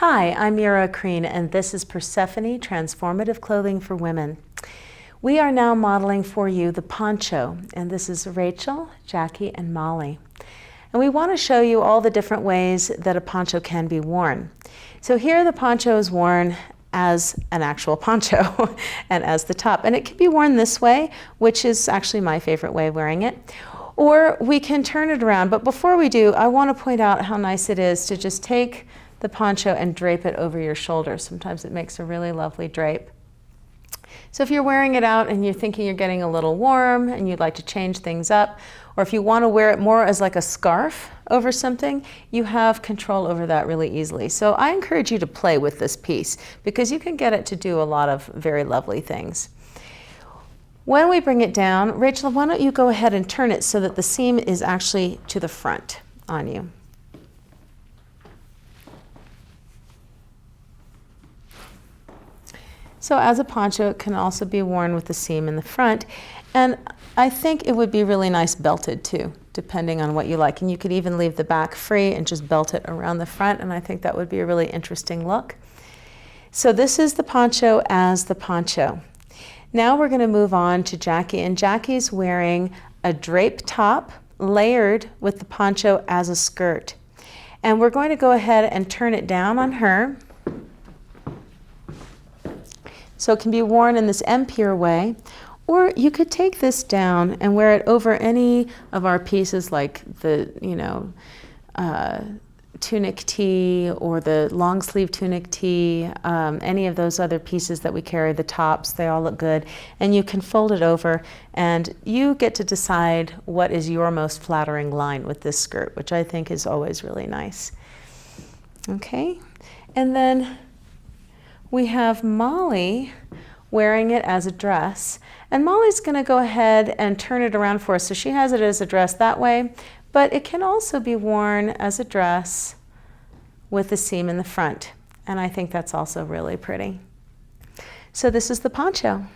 Hi, I'm Myra, Krien, and this is Persephone Transformative Clothing for Women. We are now modeling for you the poncho, and this is Rachel, Jackie, and Molly. And we want to show you all the different ways that a poncho can be worn. So here the poncho is worn as an actual poncho and as the top. And it can be worn this way, which is actually my favorite way of wearing it. Or we can turn it around. But before we do, I want to point out how nice it is to just take the poncho and drape it over your shoulders. Sometimes it makes a really lovely drape. So if you're wearing it out and you're thinking you're getting a little warm and you'd like to change things up, or if you want to wear it more as like a scarf over something, you have control over that really easily. So I encourage you to play with this piece because you can get it to do a lot of very lovely things. When we bring it down, Rachel, why don't you go ahead and turn it so that the seam is actually to the front on you. So as a poncho, it can also be worn with the seam in the front. And I think it would be really nice belted too, depending on what you like. And you could even leave the back free and just belt it around the front. And I think that would be a really interesting look. So this is the poncho as the poncho. Now we're going to move on to Jackie. And Jackie's wearing a drape top layered with the poncho as a skirt. And we're going to go ahead and turn it down on her. So it can be worn in this empire way, or you could take this down and wear it over any of our pieces like the, tunic tee or the long sleeve tunic tee, any of those other pieces that we carry, the tops, they all look good. And you can fold it over and you get to decide what is your most flattering line with this skirt, which I think is always really nice. Okay, and then we have Molly wearing it as a dress. And Molly's going to go ahead and turn it around for us. So she has it as a dress that way, but it can also be worn as a dress with the seam in the front. And I think that's also really pretty. So this is the poncho.